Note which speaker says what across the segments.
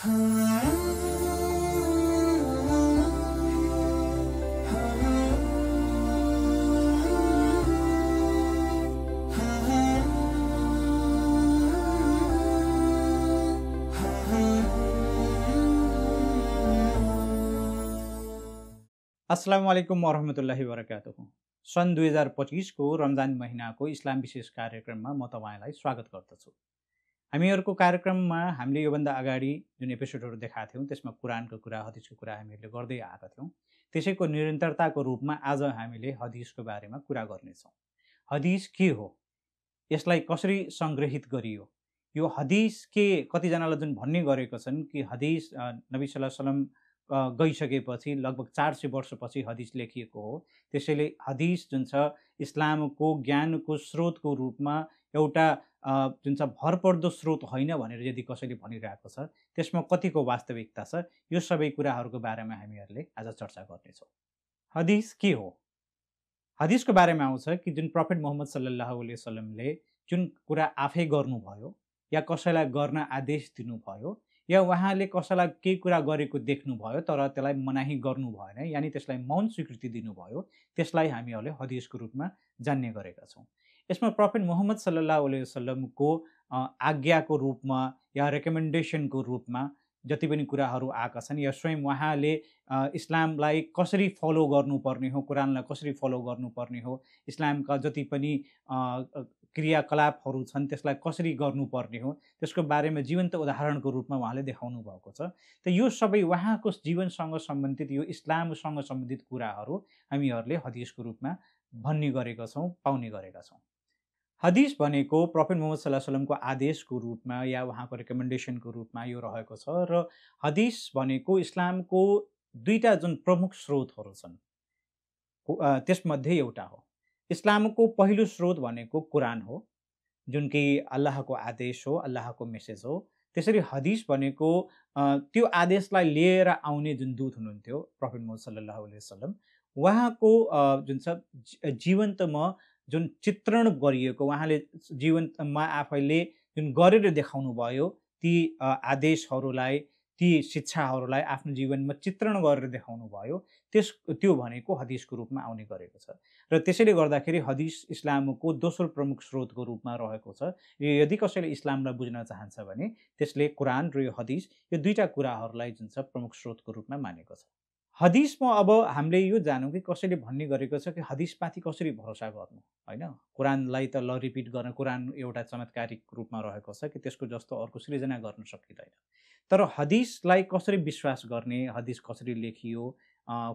Speaker 1: अस्सलामु अलैकुम वरहमतुल्लाहि वबरकातुहु। सन् 2025 को रमजान महिनाको इस्लाम विशेष कार्यक्रममा म तपाईलाई स्वागत गर्दछु। हामीहरूको कार्यक्रममा हामीले योभन्दा अगाडि जुन एपिसोडहरू देखाएको थियौँ त्यसमा कुरानको कुरा, हदिसको कुरा हामीहरूले गर्दै आएका थियौँ। त्यसैको निरन्तरताको रूपमा आज हामीले हदिसको बारेमा कुरा गर्नेछौँ। हदिस के हो? यसलाई कसरी सङ्ग्रहित गरियो? यो हदिस के कतिजनालाई जुन भन्ने गरेका छन् कि हदिस नबी सल्लल्लाहु अलैहि वसल्लम गइसकेपछि लगभग 400 वर्षपछि हदिस लेखिएको हो। त्यसैले हदिस जुन छ इस्लामको ज्ञानको स्रोतको रूपमा एउटा जुन छ भरपर्दो स्रोत होइन भनेर यदि कसैले भनिरहेको छ त्यसमा कतिको वास्तविकता छ, यो सबै कुराहरूको बारेमा हामीहरूले आज चर्चा गर्नेछौँ। हदिस के हो? हदिसको बारेमा आउँछ कि जुन प्रफेट मोहम्मद सल्लल्लाहु अलैहि वसल्लमले जुन कुरा आफै गर्नुभयो या कसैलाई गर्न आदेश दिनुभयो या उहाँले कसैलाई केही कुरा गरेको देख्नुभयो तर त्यसलाई मनाही गर्नु भएन, यानि त्यसलाई मौन स्वीकृति दिनुभयो, त्यसलाई हामीहरूले हदिसको रूपमा जान्ने गरेका छौँ। यसमा प्रफेट मोहम्मद सल्लल्लाहु अलैहि वसल्लमको आज्ञाको रूपमा या रेकमेन्डेसनको रूपमा जति पनि कुराहरू आएका छन् या स्वयं उहाँले इस्लामलाई कसरी फलो गर्नुपर्ने हो, कुरानलाई कसरी फलो गर्नुपर्ने हो, इस्लामका जति पनि क्रियाकलापहरू छन् त्यसलाई कसरी गर्नुपर्ने हो, त्यसको बारेमा जीवन्त उदाहरणको रूपमा उहाँले देखाउनु भएको छ। त यो सबै उहाँको जीवनसँग सम्बन्धित, यो इस्लामसँग सम्बन्धित कुराहरू हामीहरूले हदिसको रूपमा भन्ने गरेका छौँ, पाउने गरेका छौँ। हदिस भनेको प्रफेट मोहम्मद सल्लल्लाहु अलैहि वसल्लमको आदेशको रूपमा या उहाँको रेकमेन्डेसनको रूपमा यो रहेको छ। र हदिस भनेको इस्लामको दुईटा जुन प्रमुख स्रोतहरू छन् त्यसमध्ये एउटा हो। इस्लामको पहिलो स्रोत भनेको कुरान हो, जुन कि अल्लाहको आदेश हो, अल्लाहको मेसेज हो। त्यसरी हदिस भनेको त्यो आदेशलाई लिएर आउने जुन दूत हुनुहुन्थ्यो प्रफेट मोहम्मद सल्लल्लाहु अलैहि वसल्लम, उहाँको जुन छ जीवन्तमा जुन चित्रण गरिएको, उहाँले जीवनमा आफैले जुन गरेर देखाउनु भयो ती आदेशहरूलाई, ती शिक्षाहरूलाई आफ्नो जीवनमा चित्रण गरेर देखाउनु भयो, त्यो भनेको हदिसको रूपमा आउने गरेको छ। र त्यसैले गर्दाखेरि हदिस इस्लामको दोस्रो प्रमुख स्रोतको रूपमा रहेको छ। यदि कसैले इस्लामलाई बुझ्न चाहन्छ भने त्यसले कुरान र यो हदिस, यो दुईटा कुराहरूलाई जुन छ प्रमुख स्रोतको रूपमा मानेको छ। हदिसमा अब हामीले यो जानौँ कि कसैले भन्ने गरेको छ कि हदिसमाथि कसरी भरोसा गर्नु, होइन? कुरानलाई त रिपिट गर्न, कुरान एउटा चमत्कारिक रूपमा रहेको छ कि त्यसको जस्तो अर्को सृजना गर्न सकिँदैन। तर हदिसलाई कसरी विश्वास गर्ने, हदिस कसरी लेखियो,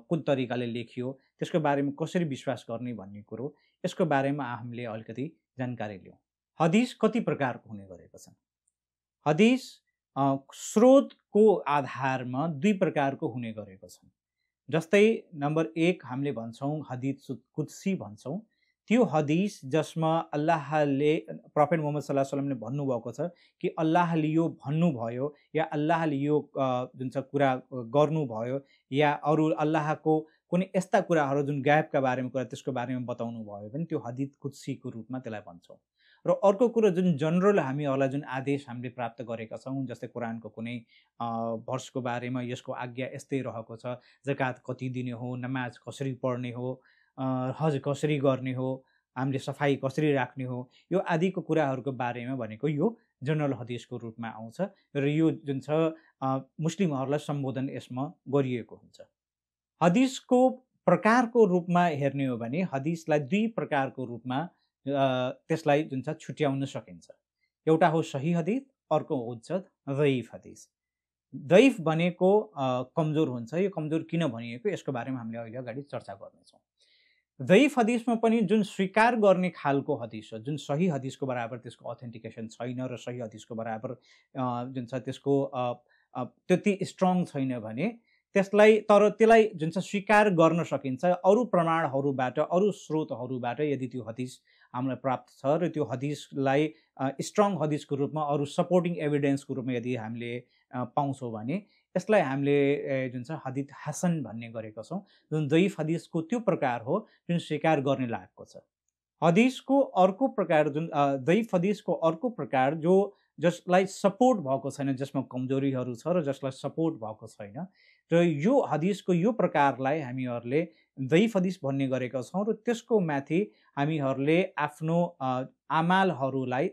Speaker 1: कुन तरिकाले लेखियो, त्यसको बारेमा कसरी विश्वास गर्ने भन्ने कुरो, यसको बारेमा हामीले अलिकति जानकारी लियौँ। हदिस कति प्रकारको हुने गरेको छ? हदिस स्रोतको आधारमा दुई प्रकारको हुने गरेको छ। जस्तै नम्बर 1 हामीले भन्छौँ हदिस कुद्सी भन्छौँ। त्यो हदिस जसमा अल्लाहले, प्रफेट मोहम्मद सल्लल्लाहु अलैहि वसल्लमले भन्नुभएको छ कि अल्लाहले यो भन्नुभयो या अल्लाहले यो जुन छ कुरा गर्नुभयो या अरू अल्लाहको कुनै यस्ता कुराहरू जुन गायबका बारेमा कुरा, त्यसको बारेमा बताउनु भयो भने त्यो हदिस कुद्सीको रूपमा त्यसलाई भन्छौँ। र अर्को कुरो जुन जनरल हामीहरूलाई जुन आदेश हामीले प्राप्त गरेका छौँ, जस्तै कुरानको कुनै भर्सको बारेमा यसको आज्ञा यस्तै रहेको छ, जकात कति दिने हो, नमाज कसरी पढ्ने हो, हज कसरी गर्ने हो, हामीले सफाई कसरी राख्ने हो, यो आदिको कुराहरूको बारेमा भनेको यो जनरल हदिसको रूपमा आउँछ। र यो जुन छ मुस्लिमहरूलाई सम्बोधन यसमा गरिएको हुन्छ। हदिसको प्रकारको रूपमा हेर्ने हो भने हदिसलाई दुई प्रकारको रूपमा त्यसलाई जुन छ छुट्याउन सकिन्छ। एउटा हो सही हदिस, अर्को हुन्छ दइफ हदिस। दइफ भनेको कमजोर हुन्छ। यो कमजोर किन भनिएको, यसको बारेमा हामीले अहिले अगाडि चर्चा गर्नेछौँ। दइफ हदिसमा पनि जुन स्वीकार गर्ने खालको हदिस हो, जुन सही हदिसको बराबर त्यसको अथेन्टिकेसन छैन र सही हदिसको बराबर जुन छ त्यसको त्यति स्ट्रङ छैन भने त्यसलाई जुन छ स्वीकार गर्न सकिन्छ अरू प्रमाणहरूबाट, अरू स्रोतहरूबाट। यदि त्यो हदिस हामीलाई प्राप्त छ र त्यो हदिसलाई स्ट्रङ हदिसको रूपमा, अरू सपोर्टिङ एभिडेन्सको रूपमा यदि हामीले पाउँछौँ भने यसलाई हामीले जुन छ हदिस हसन भन्ने गरेका छौँ। जुन दइफ हदिसको त्यो प्रकार हो जुन स्वीकार गर्ने लायकको छ। हदिसको अर्को प्रकार, जुन दइफ हदिसको अर्को प्रकार जो जसलाई सपोर्ट भएको छैन, जसमा कमजोरीहरू छ र जसलाई सपोर्ट भएको छैन। र यो हदिसको यो प्रकारलाई हामीहरूले दइफ हदिस भन्ने गरेका छौँ र त्यसको माथि हामीहरूले आफ्नो आमालहरूलाई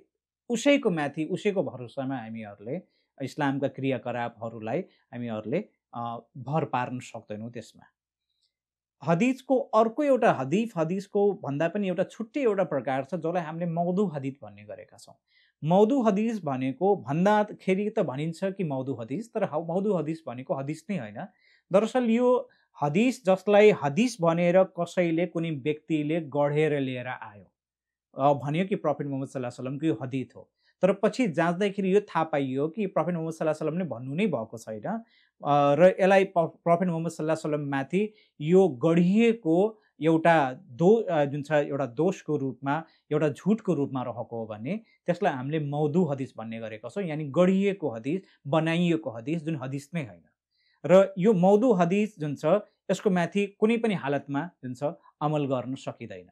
Speaker 1: उसैको माथि उसैको भरोसामा हामीहरूले इस्लामका क्रियाकलापहरूलाई हामीहरूले भर पार्न सक्दैनौँ। त्यसमा हदिसको अर्को एउटा हदिसको भन्दा पनि एउटा छुट्टै एउटा प्रकार छ जसलाई हामीले मौदु हदिस भन्ने गरेका छौँ। मौदु हदिस भनेको भन्दाखेरि त भनिन्छ कि मौदु हदिस, तर मौदु हदिस भनेको हदिस नै होइन। दरअसल यो हदिस जसलाई हदिस भनेर कसैले कुनै व्यक्तिले गढेर लिएर आयो भन्यो कि प्रफेट मुहम्मद सल्लल्लाहु अलैहि वसल्लमको यो हदिस हो, तर पछि जाँच्दाखेरि यो थाहा पाइयो कि प्रफेट मुहम्मद सल्लल्लाहु अलैहि वसल्लमले भन्नु नै भएको छैन र यसलाई प्रफेट मुहम्मद सल्लल्लाहु अलैहि वसल्लम माथि यो गढिएको एउटा जुन छ एउटा दोषको रूपमा, एउटा झुटको रूपमा रहेको हो भने त्यसलाई हामीले मौदु हदिस भन्ने गरेका छौँ, यानि गढिएको हदिस, बनाइएको हदिस, जुन हदिस नै होइन। र यो मौदु हदिस जुन छ यसको माथि कुनै पनि हालतमा जुन छ अमल गर्न सकिँदैन।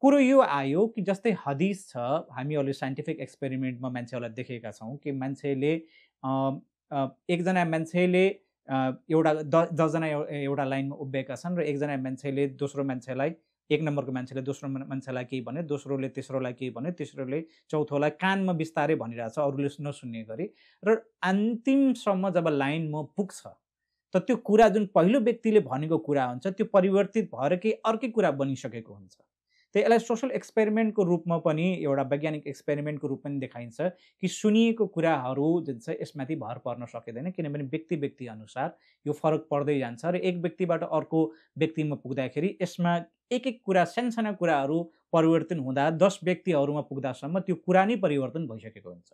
Speaker 1: कुरो यो आयो कि जस्तै हदिस छ, हामीहरूले साइन्टिफिक एक्सपेरिमेन्टमा मान्छेहरूलाई देखेका छौँ कि मान्छेले एकजना मान्छेले एउटा 10जना एउटा लाइनमा उभिएका छन् र एकजना मान्छेले दोस्रो मान्छेलाई, एक नम्बरको मान्छेले दोस्रो मान्छेलाई केही भन्यो, दोस्रोले तेस्रोलाई केही भन्यो, तेस्रोले चौथोलाई कानमा बिस्तारै भनिरहेछ अरूले नसुन्ने गरी, र अन्तिमसम्म जब लाइनमा पुग्छ त त्यो कुरा जुन पहिलो व्यक्तिले भनेको कुरा हुन्छ त्यो परिवर्तित भएर केही अर्कै कुरा बनिसकेको हुन्छ। त यसलाई सोसल एक्सपेरिमेन्टको रूपमा पनि, एउटा वैज्ञानिक एक्सपेरिमेन्टको रूपमा पनि देखाइन्छ कि सुनिएको कुराहरू जुन छ यसमाथि भर पर्न सकिँदैन, किनभने व्यक्ति व्यक्ति अनुसार यो फरक पर्दै जान्छ र एक व्यक्तिबाट अर्को व्यक्तिमा पुग्दाखेरि यसमा एक एक कुरा, सानसाना कुराहरू परिवर्तन हुँदा 10 व्यक्तिहरूमा पुग्दासम्म त्यो कुरा नै परिवर्तन भइसकेको हुन्छ।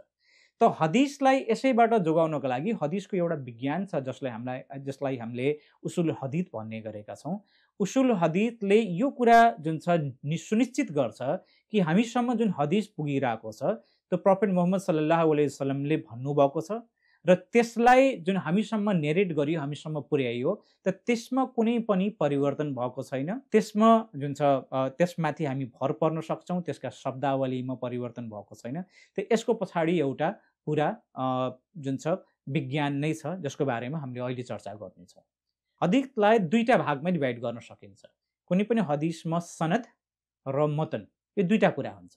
Speaker 1: त हदिसलाई यसैबाट जोगाउनको लागि हदिसको एउटा विज्ञान छ जसलाई हामीले उसुल हदिस भन्ने गरेका छौँ। उसुल हदिसले यो कुरा जुन छ सुनिश्चित गर्छ कि हामीसम्म जुन हदिस पुगिरहेको छ त्यो प्रफेट मुहम्मद सल्लल्लाहु अलैहि वसल्लमले भन्नुभएको छ र त्यसलाई जुन हामीसम्म नेरेट गरियो, हामीसम्म पुर्याइयो, त त्यसमा कुनै पनि परिवर्तन भएको छैन। त्यसमा जुन छ त्यसमाथि हामी भर पर्न सक्छौँ, त्यसका शब्दावलीमा परिवर्तन भएको छैन। त यसको पछाडि एउटा पुरा जुन छ विज्ञान नै छ जसको बारेमा हामीले अहिले चर्चा गर्नेछौँ। हदिसलाई दुईटा भागमा डिभाइड गर्न सकिन्छ। कुनै पनि हदिसमा सनद र मतन, यो दुईटा कुरा हुन्छ।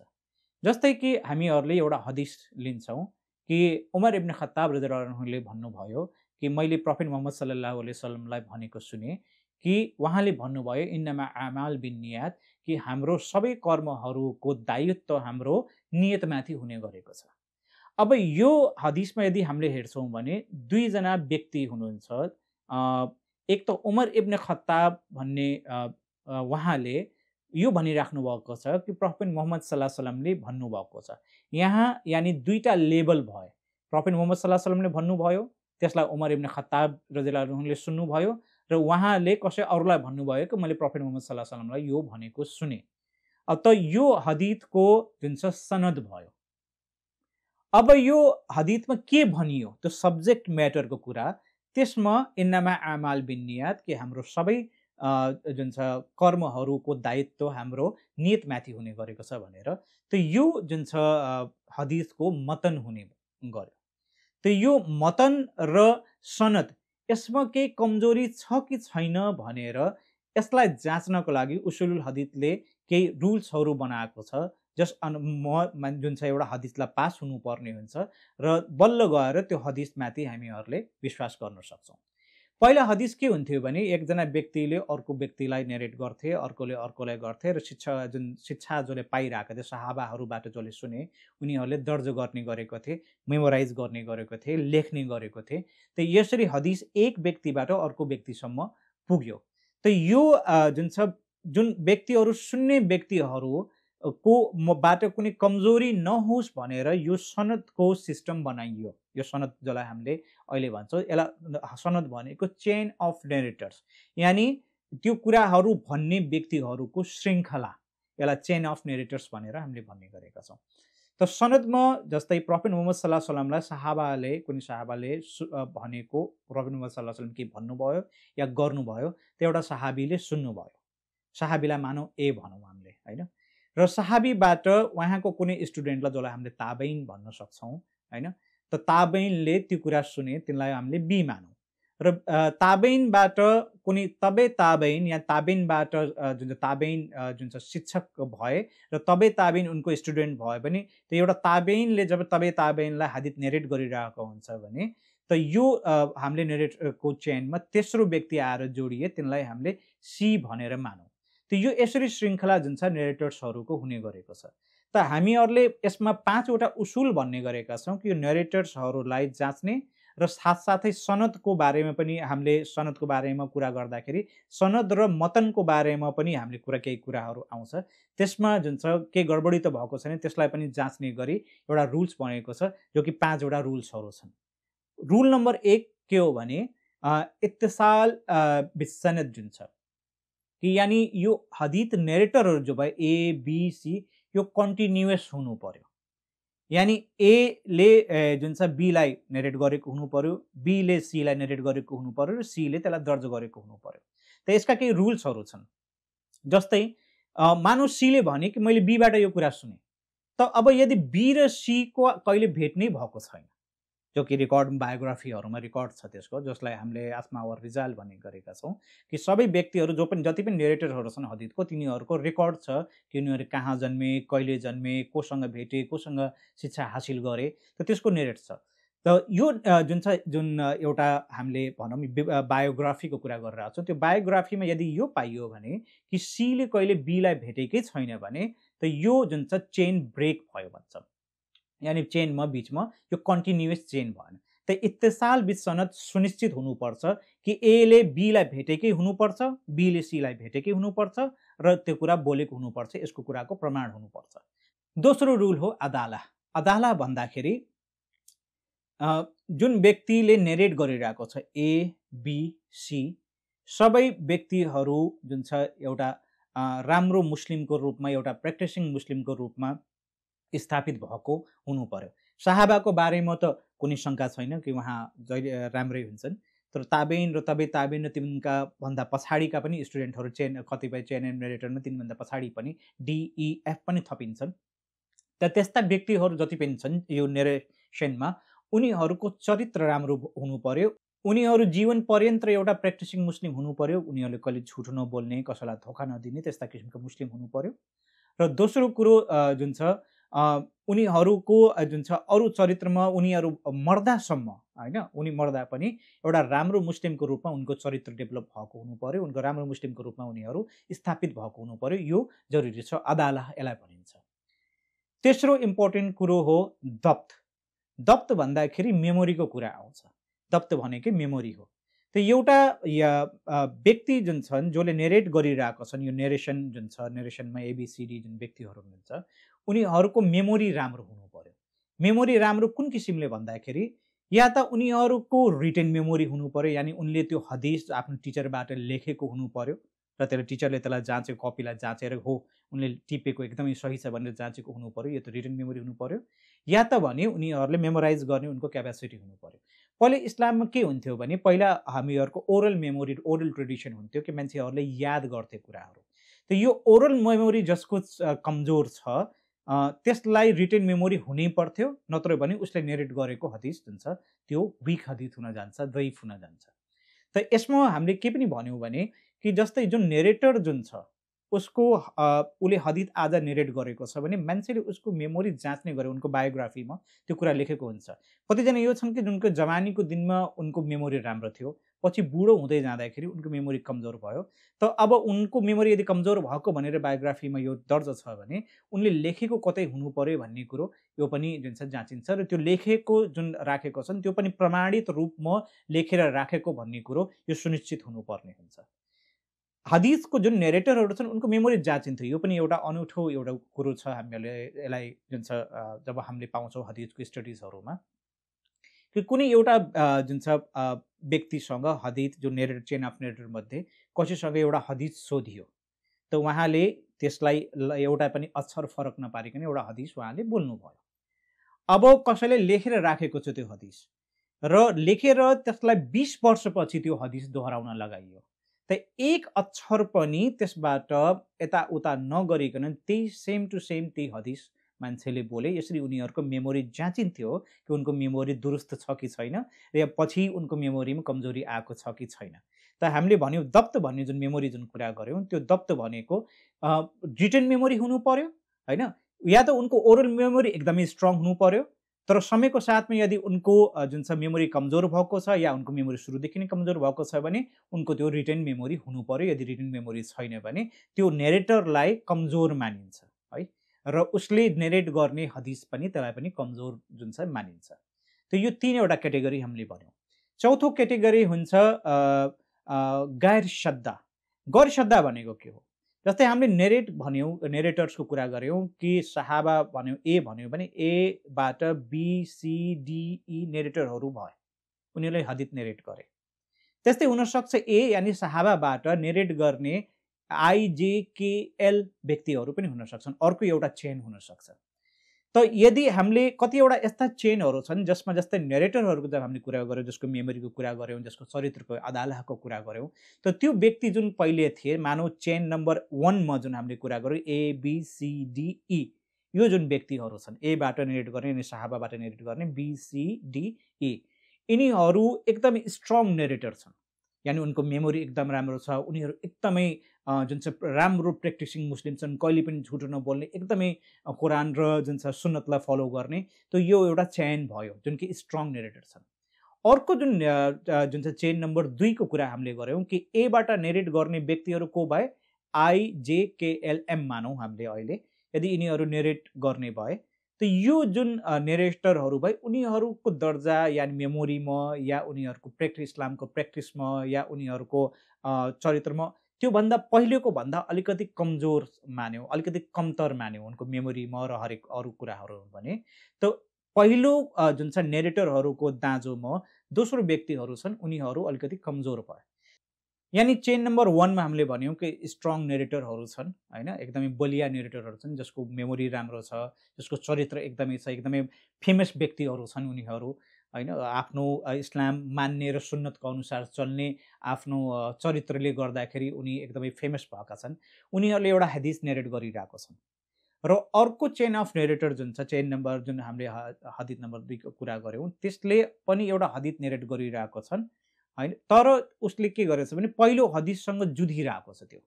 Speaker 1: जस्तै कि हामीहरूले एउटा हदिस लिन्छौँ कि उमर इब्न खत्ताब रदियल्लाहु अन्हुले भन्नुभयो कि मैले प्रफेट मुहम्मद सल्लल्लाहु अलैहि वसल्लमलाई भनेको सुने कि उहाँले भन्नुभयो इन्नमा आमाल बिन्नियात, कि हाम्रो सबै कर्महरूको दायित्व हाम्रो नियतमाथि हुने गरेको छ। अब यो हदिसमा यदि हामीले हेर्छौँ भने दुईजना व्यक्ति हुनुहुन्छ। एक त उमर इब्न खत्ताब भन्ने उहाँले यो भनिराख्नु भएको छ कि प्रफेट मुहम्मद सल्लल्लाहु अलैहि वसल्लमले भन्नुभएको छ। यहाँ यानि दुईटा लेभल भयो। प्रफेट मुहम्मद सल्लल्लाहु अलैहि वसल्लमले भन्नुभयो, त्यसलाई उमर इब्न खत्ताब रदियल्लाहु अन्हुले सुन्नुभयो र उहाँले कसै अरूलाई भन्नुभयो कि मैले प्रफेट मुहम्मद सल्लल्लाहु अलैहि वसल्लमलाई यो भनेको सुने। अब त यो हदिसको जुन छ सनद भयो। अब यो हदिसमा के भनियो त्यो सब्जेक्ट म्याटरको कुरा, त्यसमा इन्नमा आमाल बिन्नियात, कि हाम्रो सबै जुन छ कर्महरूको दायित्व हाम्रो नियतमाथि हुने गरेको छ भनेर। त यो जुन छ हदिसको मतन हुने गर्यो। त यो मतन र सनद यसमा केही कमजोरी छ कि छैन भनेर यसलाई जाँच्नको लागि उसुलुल हदिसले केही रुल्सहरू बनाएको छ, जस जुन छ एउटा हदिसलाई पास हुनुपर्ने हुन्छ र बल्ल गएर त्यो हदिसमाथि हामीहरूले विश्वास गर्न सक्छौँ। पहिला हदिस के हुन्थ्यो भने एकजना व्यक्तिले अर्को व्यक्तिलाई नेरेट गर्थे, अर्कोले अर्कोलाई गर्थे र शिक्षा जसले पाइरहेका थिए, सहाबाहरूबाट जसले सुने उनीहरूले दर्ज गर्ने गरेको थिए, मेमोराइज गर्ने गरेको थिए, लेख्ने गरेको थिए। त यसरी हदिस एक व्यक्तिबाट अर्को व्यक्तिसम्म पुग्यो। त यो जुन व्यक्तिहरू सुन्ने व्यक्तिहरू को बाट कुनै कमजोरी नहोस् भनेर यो सनदको सिस्टम बनाइयो। यो सनद जसलाई हामीले अहिले भन्छौँ, यसलाई सनद भनेको चेन अफ नेरेटर्स, यानि त्यो कुराहरू भन्ने व्यक्तिहरूको श्रृङ्खला, यसलाई चेन अफ नेरेटर्स भनेर हामीले भन्ने गरेका छौँ। त सनदमा जस्तै प्रफेट मुहम्मद सल्लल्लाहु अलैहि वसल्लमलाई कुनै साहाबाले भनेको, प्रफेट मुहम्मद सल्लल्लाहु अलैहि वसल्लम के भन्नुभयो या गर्नुभयो, त्यो एउटा साहाबीले सुन्नुभयो। साहाबीलाई मानौँ ए भनौँ हामीले, होइन। र सहाबीबाट उहाँको कुनै स्टुडेन्टलाई जसलाई हामीले ताबेइन भन्न सक्छौँ हैन, त ताबेइनले त्यो कुरा सुने तिनलाई हामीले बी मानौँ। र ताबेइनबाट कुनै तबे ताबेइन या ताबेइनबाट जुन चाहिँ ताबेइन जुन चाहिँ शिक्षक भए र तबे ताबेइन उनको स्टुडेन्ट भयो भने, त एउटा ताबेइनले जब तबे ताबेइनलाई हादिथ नेरेट गरिरहेको हुन्छ भने, त यो हामीले नेरेटको चेनमा तेस्रो व्यक्ति आएर जोडिए तिनलाई हामीले सी भनेर मानौँ। त यो यसरी श्रृङ्खला जुन छ नेरेटर्सहरूको हुने गरेको छ। त हामीहरूले यसमा 5 वटा उसूल भन्ने गरेका छौँ कि यो नेरेटर्सहरूलाई जाँच्ने र साथसाथै सनदको बारेमा पनि हामीले सनदको बारेमा कुरा गर्दाखेरि सनद र मतनको बारेमा पनि हामीले केही कुराहरू आउँछ। त्यसमा जुन छ केही गडबडी त भएको छैन त्यसलाई पनि जाँच्ने गरी एउटा रुल्स बनेको छ, जो कि 5 वटा रुल्सहरू छन्। रुल नम्बर 1 के हो भने इत्तिसाल बिसनद जुन छ कि यानी यो हदीथ नेरेटरहरू जो भयो ए बी सी यो कन्टिन्युअस हुनु पर्यो। यानी ए ले जुन छ बी लाई नेरेट गरेको हुनु पर्यो, बी ले सी लाई नेरेट गरेको हुनु पर्यो र सी ले त्यसलाई दर्ज गरेको हुनु पर्यो। त यसका केही रुल्सहरू छन्। जस्तै मानव सी ले भने कि मैले बी बाट यो कुरा सुने, त अब यदि बी र सी को कहिले भेट नै भएको छैन, जो कि रेकर्ड बायोग्राफीहरूमा रेकर्ड छ त्यसको, जसलाई हामीले आस्मा व रिजाल भन्ने गरेका छौँ कि सबै व्यक्तिहरू जो पनि जति पनि नेरेटरहरू छन् हदीथको तिनीहरूको रेकर्ड छ कि उनीहरू कहाँ जन्मे, कहिले जन्मे, कोसँग भेटे, कोसँग शिक्षा हासिल गरे, त त्यसको नेरेट छ। त यो जुन एउटा हामीले भनौँ बायोग्राफीको कुरा गरिरहेको छौँ, त्यो बायोग्राफीमा यदि यो पाइयो भने कि सीले कहिले बीलाई भेटेकै छैन भने त यो जुन छ चेन ब्रेक भयो भन्छ। यानी चेनमा बीचमा यो कन्टिन्युअस चेन भएन। त इत्तिसाल बिसनद सुनिश्चित हुनुपर्छ कि ए ले बी लाई भेटेकै हुनुपर्छ, बी ले सी लाई भेटेकै हुनुपर्छ र त्यो कुरा बोलेको हुनुपर्छ, यसको कुराको प्रमाण हुनुपर्छ। दोस्रो रुल हो अदाला। अदाला भन्दाखेरि जुन व्यक्तिले नेरेट गरिरहेको छ ए बी सी सबै व्यक्तिहरू जुन छ एउटा राम्रो मुस्लिमको रूपमा, एउटा प्र्याक्टिसिङ मुस्लिमको रूपमा स्थापित भएको हुनु पर्यो। साहाबाको बारेमा त कुनै शङ्का छैन कि उहाँ जहिले राम्रै हुन्छन्, तर ताबेइन र तबे ताबेइन र तिनका भन्दा पछाडिका पनि स्टुडेन्टहरू कतिपय चेन एन्ड नेरेटरमा तिनभन्दा पछाडि पनि DEF पनि थपिन्छन्। त त्यस्ता व्यक्तिहरू जति पनि छन् यो नेरेसनमा उनीहरूको चरित्र राम्रो हुनु पर्यो, उनीहरू जीवन पर्यन्त एउटा प्र्याक्टिसिङ मुस्लिम हुनु पर्यो, उनीहरूले कहिले झुट नबोल्ने, कसैलाई धोका नदिने त्यस्ता किसिमको मुस्लिम हुनु पर्यो। र दोस्रो कुरो जुन छ उनीहरूको जुन छ अरू चरित्रमा उनीहरू मर्दासम्म हैन, उनी मर्दा पनि एउटा राम्रो मुस्लिमको रूपमा उनको चरित्र डेभलप भएको हुनु पर्यो, उनको राम्रो मुस्लिमको रूपमा उनीहरू स्थापित भएको हुनु पर्यो। यो जरुरी छ, अदाला यसलाई भनिन्छ। तेस्रो इम्पोर्टेन्ट कुरो हो दप्त। दप्त भन्दाखेरि मेमोरीको कुरा आउँछ। दप्त भनेकै मेमोरी हो। त एउटा व्यक्ति जुन छन् जसले नेरेट गरिरहेको छन्, यो नेरेसन जुन छ, नेरेसनमा ABCD जुन व्यक्तिहरू हुनुहुन्छ उनीहरूको मेमोरी राम्रो हुनु पर्यो। मेमोरी राम्रो कुन किसिमले भन्दाखेरि या त उनीहरूको रिटेन मेमोरी हुनु पर्यो, यानी उनले त्यो हदिस आफ्नो टिचरबाट लेखेको हुनु पर्यो र त्यसले टिचरले त्यसलाई जाँचेको, कपीलाई जाँचेर हो उनले टिपेको एकदमै सही छ भनेर जाँचेको हुनु पर्यो, यो त रिटेन मेमोरी हुनु पर्यो। या त भने उनीहरूले मेमोराइज गर्ने उनको क्यापेसिटी हुनु पर्यो। पहिले इस्लाममा के हुन्थ्यो भने पहिला हामीहरूको ओरल मेमोरी, ओरल ट्रेडिसन हुन्थ्यो कि मान्छेहरूले याद गर्थे कुराहरू। त यो ओरल मेमोरी जसको कमजोर छ त्यसलाई रिटेन मेमोरी हुनै पर्थ्यो, नत्र भने उसले नेरेट गरेको हदिस जुन छ त्यो विक हदिस हुन जान्छ, दैफ हुन जान्छ। त यसमा हामीले के पनि भन्यौँ भने कि जस्तै जुन नेरेटर जुन छ उसको उसले हदिस आज नेरेट गरेको छ भने मान्छेले उसको मेमोरी जाँच्ने गरे, उनको बायोग्राफीमा त्यो कुरा लेखेको हुन्छ। कतिजना यो छन् कि जुनको जवानीको दिनमा उनको मेमोरी राम्रो थियो, पछि बुढो हुँदै जाँदाखेरि उनको मेमोरी कमजोर भयो। त अब उनको मेमोरी यदि कमजोर भएको भनेर बायोग्राफीमा यो दर्ज छ भने उनले लेखेको कतै हुनु पर्यो भन्ने कुरो यो पनि जुन छ जाँचिन्छ र त्यो लेखेको जुन राखेको छन् त्यो पनि प्रमाणित रूपमा लेखेर राखेको भन्ने कुरो यो सुनिश्चित हुनुपर्ने हुन्छ। हदिसको जुन नेरेटरहरू छन् उनको मेमोरी जाँचिन्थ्यो, यो पनि एउटा अनौठो एउटा कुरो छ। हामीले यसलाई जुन छ जब हामीले पाउँछौँ हदिसको स्टडिजहरूमा कि कुनै एउटा जुन छ व्यक्तिसँग हदिस जो नेरेटर चेन अफ नेरेटर मध्ये कसैसँग एउटा हदिस सोधियो, त उहाँले त्यसलाई एउटा पनि अक्षर फरक नपारिकन एउटा हदिस उहाँले बोल्नुभयो। अब कसैले लेखेर राखेको छ त्यो हदिस र लेखेर त्यसलाई 20 वर्षपछि त्यो हदिस दोहोऱ्याउन लगाइयो, त त एक अक्षर पनि त्यसबाट यताउता नगरिकन त्यही सेम टु सेम त्यही हदिस मान्छेले बोले। यसरी उनीहरूको मेमोरी जाँचिन्थ्यो कि उनको मेमोरी दुरुस्त छ कि छैन र या पछि उनको मेमोरीमा कमजोरी आएको छ कि छैन। त हामीले भन्यौँ दप्त भन्ने जुन मेमोरी जुन कुरा गऱ्यौँ त्यो दप्त भनेको रिटन मेमोरी हुनु पर्यो होइन, या त उनको ओरल मेमोरी एकदमै स्ट्रङ हुनु पर्यो। तर समयको साथमा यदि उनको जुन छ मेमोरी कमजोर भएको छ या उनको मेमोरी सुरुदेखि नै कमजोर भएको छ भने उनको त्यो रिटेन मेमोरी हुनु पर्यो। यदि रिटेन मेमोरी छैन भने त्यो नेरेटरलाई कमजोर मानिन्छ है, र उसले नेरेट गर्ने हदिस पनि त्यसलाई पनि कमजोर जुन छ मानिन्छ। त यो तीनवटा क्याटेगोरी हामीले भन्यौँ। चौथो क्याटेगोरी हुन्छ गैर श्रद्धा। गैर श्रद्धा भनेको के हो? जस्तै हामीले नेरेट भन्यौँ, नेरेटर्सको कुरा गऱ्यौँ कि सहाबा भन्यौँ, ए भन्यौँ भने एबाट BCDE नेरेटरहरू भए, उनीहरूले हदिस नेरेट गरे। त्यस्तै हुनसक्छ ए यानि सहाबाबाट नेरेट गर्ने IJKL व्यक्तिहरू पनि हुन सक्छन्, अर्को एउटा चेन हुनसक्छ। त यदि हामीले कतिवटा यस्ता चेनहरू छन् जसमा जस्तै नेरेटरहरूको जब हामीले कुरा गऱ्यौँ, जसको मेमोरीको कुरा गऱ्यौँ, जसको चरित्रको अदालहको कुरा गऱ्यौँ, त त्यो व्यक्ति जुन पहिले थिए, मानौ चेन नम्बर 1 मा जुन हामीले कुरा गऱ्यौँ ABCDE, यो जुन व्यक्तिहरू छन् एबाट नेरेट गर्ने अनि सहाबाबाट नेरेट गर्ने BCDE, यिनीहरू एकदमै स्ट्रङ नेरेटर छन्। यानि उनको मेमोरी एकदम राम्रो छ, उनीहरू एकदमै जुन चाहिँ राम्रो प्र्याक्टिसिङ मुस्लिम छन्, कहिले पनि झुटो नबोल्ने, एकदमै कुरान र जुन छ सुन्नतलाई फलो गर्ने। त यो एउटा चेन भयो जुन कि स्ट्रङ नेरेटर छन्। अर्को जुन चाहिँ चेन नम्बर 2 को कुरा हामीले गऱ्यौँ कि एबाट नेरेट गर्ने व्यक्तिहरू को भए IJKLM मानौँ हामीले अहिले, यदि यिनीहरू नेरेट गर्ने भए त यो जुन नेरेटरहरू भए उनीहरूको दर्जा या मेमोरीमा या उनीहरूको इस्लामको प्र्याक्टिसमा या उनीहरूको चरित्रमा त्योभन्दा पहिलेको भन्दा अलिकति कमजोर मान्यौँ, अलिकति कमतर मान्यौँ उनको मेमोरीमा र हरेक अरू कुराहरू भने। त पहिलो जुन छ नेरेटरहरूको दाँजोमा दोस्रो व्यक्तिहरू छन् उनीहरू अलिकति कमजोर भए। यानि चेन नम्बर 1 मा हामीले भन्यौँ कि स्ट्रङ नेरेटरहरू छन् होइन, एकदमै बलिया नेरेटरहरू छन्, जसको मेमोरी राम्रो छ, जसको चरित्र एकदमै छ, एकदमै फेमस व्यक्तिहरू छन् उनीहरू होइन, आफ्नो इस्लाम मान्ने र सुन्नतको अनुसार चल्ने आफ्नो चरित्रले गर्दाखेरि उनी एकदमै फेमस भएका छन्। उनीहरूले एउटा हदिस नेरेट गरिरहेको छन्। र अर्को चेन अफ नेरेटर जुन छ, चेन नम्बर जुन हामीले हदिस नम्बर 2 को कुरा गऱ्यौँ, त्यसले पनि एउटा हदिस नेरेट गरिरहेको छन् होइन, तर उसले के गरेछ भने पहिलो हदिससँग जुधिरहेको छ। त्यो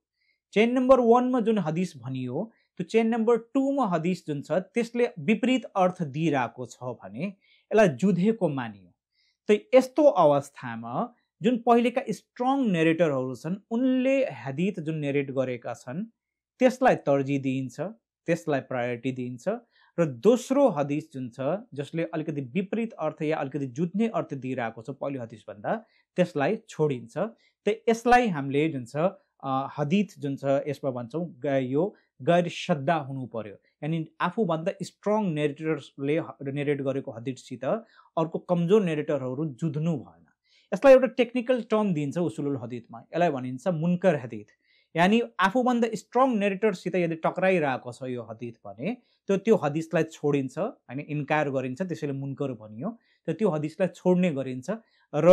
Speaker 1: चेन नम्बर 1 मा जुन हदिस भनियो त्यो चेन नम्बर 2 मा हदिस जुन छ त्यसले विपरीत अर्थ दिइरहेको छ भने यसलाई जुधेको मानियो। त यस्तो अवस्थामा जुन पहिलेका स्ट्रङ नेरेटरहरू छन् उनले हदिस जुन नेरेट गरेका छन् त्यसलाई तरजिह दिइन्छ, त्यसलाई प्रायोरिटी दिइन्छ, र दोस्रो हदिस जुन छ जसले अलिकति विपरीत अर्थ या अलिकति जुझ्ने अर्थ दिइरहेको छ पहिलो हदिस भन्दा त्यसलाई छोडिन्छ। त यसलाई हामीले जुन छ हदिस जुन छ यसमा भन्छौँ यो गैर श्रद्धा हुनु पर्यो। यानि आफूभन्दा स्ट्रङ नेरेटर्सले नेरेट गरेको हदिससित अर्को कमजोर नेरेटरहरू जुझ्नु भएन। यसलाई एउटा टेक्निकल टर्म दिइन्छ उसुलुल हदिसमा, यसलाई भनिन्छ मुनकर हदिस। यानि आफूभन्दा स्ट्रङ नेरेटरसित यदि टक्राइरहेको छ यो हदिस भने त्यो हदिसलाई छोडिन्छ होइन, इन्कार गरिन्छ, त्यसैले मुनकर भनियो। त त्यो हदिसलाई छोड्ने गरिन्छ र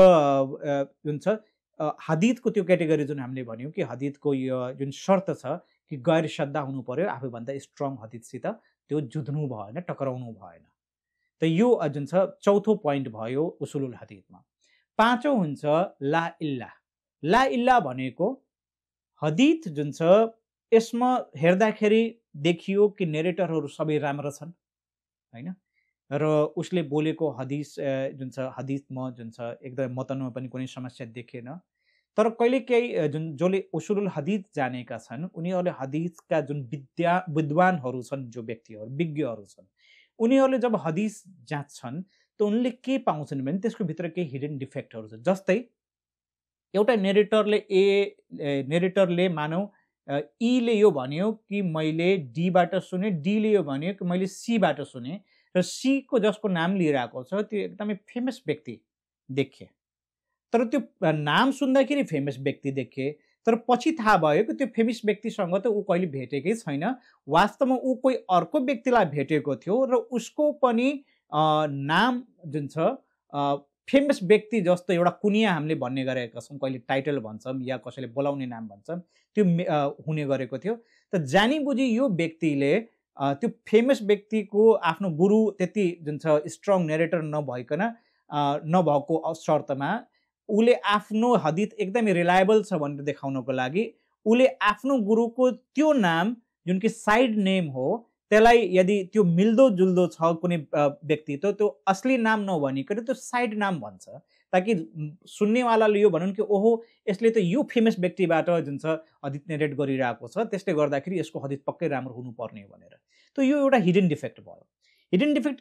Speaker 1: जुन छ हदिसको त्यो क्याटेगोरी जुन हामीले भन्यौँ कि हदिसको यो जुन शर्त छ कि गैर श्रद्धा हुनु पर्यो, आफूभन्दा स्ट्रङ हदिससित त्यो जुझ्नु भएन, टक्राउनु भएन। त यो जुन छ चौथो पोइन्ट भयो उसुलुल हदिसमा। पाँचौँ हुन्छ ला इल्ला। ला इल्ला भनेको हदिस जुन छ यसमा हेर्दाखेरि देखियो कि नेरेटरहरू सबै राम्रा छन् होइन, र उसले बोलेको हदिस जुन छ हदिसमा जुन छ एकदम मतनमा पनि कुनै समस्या देखेन। तर कहिलेकाहीँ जुन जसले उसुलुल हदिस जानेका छन् उनीहरूले हदिसका जुन विद्वानहरू छन्, जो व्यक्तिहरू विज्ञहरू छन्, उनीहरूले जब हदिस जाँच्छन् त उनले के पाउँछन् भने त्यसको भित्र केही हिडन डिफेक्टहरू छ। जस्तै एउटा नेरेटरले मानौ ईले यो भन्यो कि मैले डीबाट सुने, डीले यो भन्यो कि मैले सीबाट सुने, र सीको जसको नाम लिइरहेको छ त्यो एकदमै फेमस व्यक्ति देखे। तर त्यो नाम सुन्दाखेरि फेमस व्यक्ति देखे, तर पछि थाहा भयो कि त्यो फेमस व्यक्तिसँग त ऊ कहिले भेटेकै छैन, वास्तवमा ऊ कोही अर्को व्यक्तिलाई भेटेको थियो र उसको पनि नाम जुन छ फेमस व्यक्ति जस्तो एउटा कुनिया हामीले भन्ने गरेका छौँ, कहिले टाइटल भन्छौँ या कसैले बोलाउने नाम भन्छौँ, त्यो हुने गरेको थियो। त जानी बुझी यो व्यक्तिले त्यो फेमस व्यक्तिको आफ्नो गुरु त्यति जुन छ स्ट्रङ नेरेटर नभएको शर्तमा उसले आफ्नो हदिस एकदमै रिलायबल छ भनेर देखाउनको लागि उसले आफ्नो गुरुको त्यो नाम जुन कि साइड नेम हो त्यसलाई यदि त्यो मिल्दो जुल्दो छ कुनै व्यक्ति त त्यो असली नाम नभनिकन त्यो साइड नाम भन्छ, ताकि सुन्नेवालाले यो भनुन् कि ओहो यसले त यो फेमस व्यक्तिबाट जुन छ हदिस नेरेट गरिरहेको छ, त्यसले गर्दाखेरि यसको हदिस पक्कै राम्रो हुनुपर्ने भनेर। त यो एउटा हिडन डिफेक्ट भयो। हिडन डिफेक्ट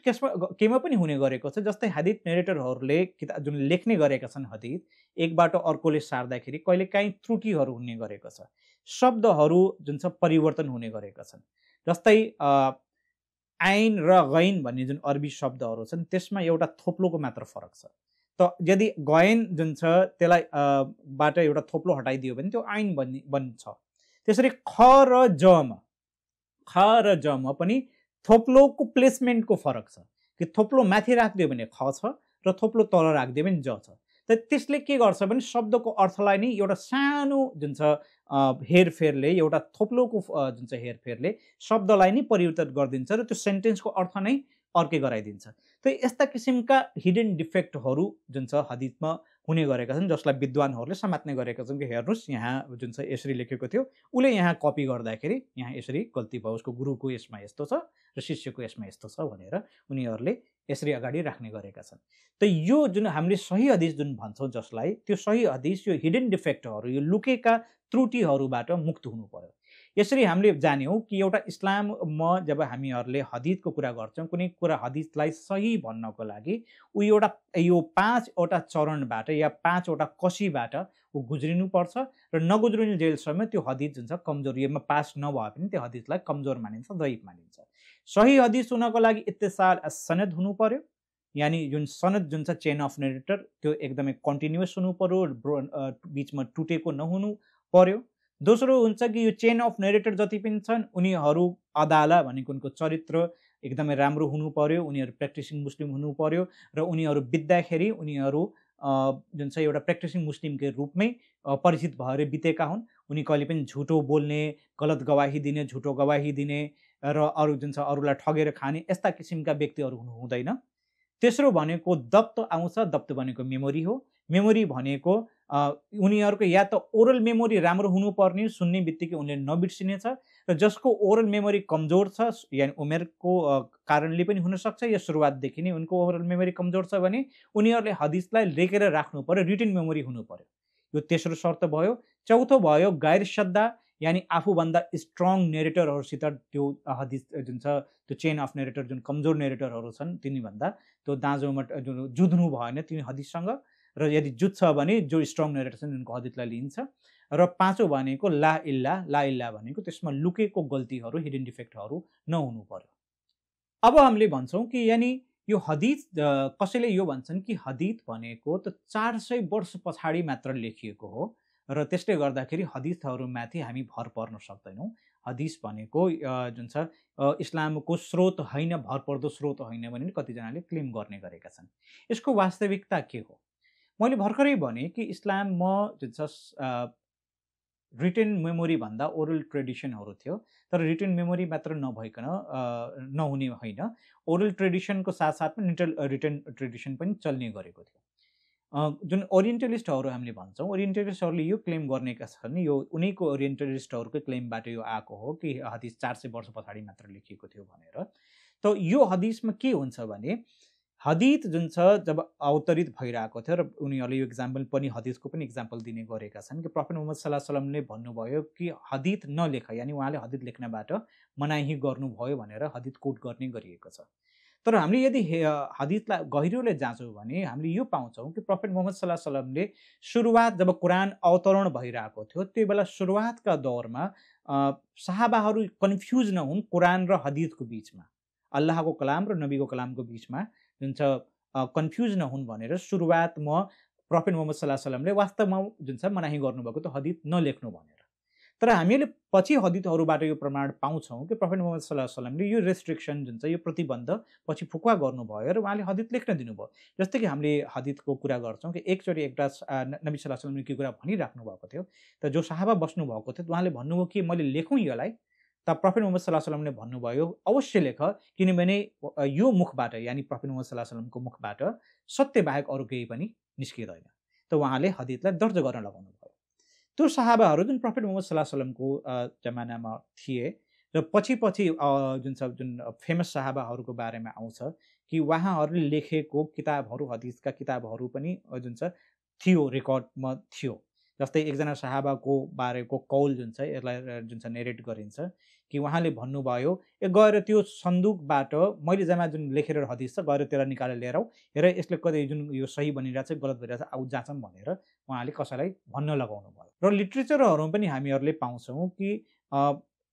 Speaker 1: केमा पनि हुने गरेको छ, जस्तै हदिस नेरेटरहरूले किताब जुन लेख्ने गरेका छन् हदिस एकबाट अर्कोले सार्दाखेरि कहिलेकाहीँ त्रुटिहरू हुने गरेको छ, शब्दहरू जुन छ परिवर्तन हुने गरेका छन्। जस्तै आइन र गैन भन्ने जुन अरबी शब्दहरू छन् त्यसमा एउटा थोप्लोको मात्र फरक छ। त यदि गैन जुन छ त्यसलाई बाट एउटा थोप्लो हटाइदियो भने त्यो आइन बन्छ। त्यसरी ख र जमा पनि थोप्लोको प्लेसमेन्टको फरक छ कि थोप्लो माथि राखिदियो भने ख छ र थोप्लो तल राखिदियो भने ज छ। त त्यसले के गर्छ भने शब्दको अर्थलाई नै एउटा सानो जुन छ हेरफेरले, एउटा थोप्लोको जुन छ हेरफेरले शब्दलाई नै परिवर्तन गरिदिन्छ र त्यो सेन्टेन्सको अर्थ नै अर्कै गराइदिन्छ। त यस्ता किसिमका हिडन डिफेक्टहरू जुन छ हदिसमा हुने गरेका छन्, जसलाई विद्वानहरूले समात्ने गरेका छन् कि हेर्नुहोस् यहाँ जुन छ यसरी लेखेको थियो, उसले यहाँ कपी गर्दाखेरि यहाँ यसरी गल्ती भयो, उसको गुरुको यसमा यस्तो छ र शिष्यको यसमा यस्तो छ भनेर उनीहरूले यसरी अगाडि राख्ने गरेका छन्। त यो जुन हामीले सही हदिस जुन भन्छौँ जसलाई, त्यो सही हदिस यो हिडन डिफेक्टहरू, यो लुकेका त्रुटिहरूबाट मुक्त हुनु पर्यो। यसरी हामीले जान्यौँ कि एउटा इस्लाममा जब हामीहरूले हदिसको कुरा गर्छौँ, कुनै कुरा हदिसलाई सही भन्नको लागि ऊ यो 5वटा चरणबाट या 5वटा कसीबाट ऊ गुज्रिनुपर्छ र नगुज्रिने जेलसम्म त्यो हदिस जुन छ कमजोर, यसमा पास नभए पनि त्यो हदिसलाई कमजोर मानिन्छ, दइफ मानिन्छ। सही हदिस हुनको लागि इत्तिसाल सनद हुनु पर्यो, यानि जुन सनद जुन छ चेन अफ नेरेटर त्यो एकदमै कन्टिन्युअस हुनु पर्यो, बिचमा टुटेको नहुनु पर्यो। दोस्रो हुन्छ कि यो चेन अफ नेरेटर जति पनि छन् उनीहरू अदाला भनेको उनको चरित्र एकदमै राम्रो हुनु पर्यो, उनीहरू प्र्याक्टिसिङ मुस्लिम हुनु पर्यो र उनीहरू बित्दाखेरि उनीहरू जुन छ एउटा प्र्याक्टिसिङ मुस्लिमकै रूपमै परिचित भएर बितेका हुन्। उनी कहिले पनि झुटो बोल्ने, गलत गवाही दिने, झुटो गवाही दिने र अरू जुन छ अरूलाई ठगेर खाने यस्ता किसिमका व्यक्तिहरू हुनु हुँदैन। तेस्रो भनेको दप्त आउँछ, दप्त भनेको मेमोरी हो। मेमोरी भनेको उनीहरूको या त ओरल मेमोरी राम्रो हुनुपर्ने, सुन्ने बित्तिकै उनले नबिर्सिनेछ, र जसको ओरल मेमोरी कमजोर छ, यानि उमेरको कारणले पनि हुनसक्छ या सुरुवातदेखि नै उनको ओरल मेमोरी कमजोर छ भने उनीहरूले हदिसलाई लेखेर राख्नु पर्यो, रिटन मेमोरी हुनु पर्यो। यो तेस्रो शर्त भयो। चौथो भयो गैर श्रद्धा, यानि आफूभन्दा स्ट्रङ नेरेटरहरूसित त्यो हदिस जुन छ त्यो चेन अफ नेरेटर जुन कमजोर नेरेटरहरू छन् तिनीभन्दा त्यो दाँजोमा जुझ्नु भएन तिनी हदिससँग, र यदि जुत्छ भने जो स्ट्रङ नेरेटर छन् उनको हदिसलाई लिन्छ। र पाँचौँ भनेको ला इल्ला भनेको त्यसमा लुकेको गल्तीहरू, हिडन डिफेक्टहरू नहुनु पर्यो। अब हामीले भन्छौँ कि यानि यो हदिस कसैले यो भन्छन् कि हदिस भनेको त 400 वर्ष पछाडि मात्र लेखिएको हो र त्यसले गर्दाखेरि हदिसहरूमाथि हामी भर पर्न सक्दैनौँ। हदिस भनेको जुन छ इस्लामको स्रोत होइन, भरपर्दो स्रोत होइन भने कतिजनाले क्लेम गर्ने गरेका छन्। यसको वास्तविकता के हो? मैले भर्खरै भने कि इस्लाममा जुन छ रिटन मेमोरी भन्दा ओरल ट्रेडिसनहरू थियो, तर रिटन मेमोरी मात्र नभइकन नहुने होइन, ओरल ट्रेडिसनको साथसाथमा रिटन ट्रेडिसन पनि चल्ने गरेको थियो। जुन ओरिएन्टलिस्टहरू हामीले भन्छौँ, ओरिएन्टलिस्टहरूले यो क्लेम गर्नेका छन्, यो उनीको ओरिएन्टलिस्टहरूकै क्लेमबाट यो आएको हो कि हदिस 400 वर्ष पछाडि मात्र लेखिएको थियो भनेर। त यो हदिसमा के हुन्छ भने हदिस जुन छ जब अवतरित भइरहेको थियो र उनीहरूले यो इक्जाम्पल पनि हदिसको पनि इक्जाम्पल दिने गरेका छन् कि प्रफेट मुहम्मद सल्लल्लाहु अलैहि वसल्लमले भन्नुभयो कि हदिस नलेख, यानि उहाँले हदिस लेख्नबाट मनाही गर्नुभयो भनेर हदिस कोट गर्ने गरिएको छ। तर हामीले यदि हदिसलाई गहिरोले जान्छौँ भने हामीले यो पाउँछौँ कि प्रफेट मुहम्मद सल्लल्लाहु अलैहि वसल्लमले सुरुवात जब कुरान अवतरण भइरहेको थियो त्यो बेला सुरुवातका दौरमा सहाबाहरू कन्फ्युज नहुन् कुरान र हदिसको बिचमा, अल्लाहको कलाम र नबीको कलामको बिचमा जुन छ कन्फ्युज नहुन् भनेर सुरुवातमा प्रफेट मुहम्मद सल्लल्लाहु अलैहि वसल्लमले वास्तवमा जुन छ मनाही गर्नुभएको त्यो हदिस नलेख्नु भनेर। तर हामीले पछि हदीतहरूबाट यो प्रमाण पाउँछौँ कि प्रोफेट मोहम्मद सल्लल्लाहु अलैहि वसल्लमले यो रेस्ट्रिक्सन जुन छ यो प्रतिबन्ध पछि फुकुवा गर्नुभयो र उहाँले हदीत लेख्न दिनुभयो। जस्तै कि हामीले हदीतको कुरा गर्छौँ कि एकचोटि एउटा नबी सल्लल्लाहु अलैहि वसल्लमले के कुरा भनिराख्नु भएको थियो, त जो साहाबा बस्नु भएको थियो उहाँले भन्नुभयो कि मैले लेखौँ यसलाई, त प्रोफेट मोहम्मद सल्लल्लाहु अलैहि वसल्लमले भन्नुभयो अवश्य लेख, किनभने यो मुखबाट यानि प्रोफेट मोहम्मद सल्लल्लाहु अलैहि वसल्लमको मुखबाट सत्य बाहेक अरू केही पनि निस्किँदैन। त उहाँले हदीतलाई दर्ज गर्न लगाउनु भयो। त्यो साहाबाहरू जुन प्रोफेट मोहम्मद सल्लल्लाहु अलैहि वसल्लमको जमानामा थिए र पछि जुन फेमस साहाबाहरूको बारेमा आउँछ कि उहाँहरूले लेखेको किताबहरू हदीसका किताबहरू पनि जुन छ थियो, रेकर्डमा थियो। जस्तै एकजना साहाबाको बारेको कौल जुन छ यसलाई जुन छ नेरेट गरिन्छ कि उहाँले भन्नुभयो गएर त्यो सन्दुकबाट मैले जम्मा जुन लेखेर हदीस छ गएर त्यसलाई निकालेर लिएर आऊ, हेर यसले कतै जुन यो सही बनिरहेछ गलत भइरहेछ आऊ जाँचौँ भनेर उहाँले कसैलाई भन्न लगाउनु भयो। र लिट्रेचरहरूमा पनि हामीहरूले पाउँछौँ कि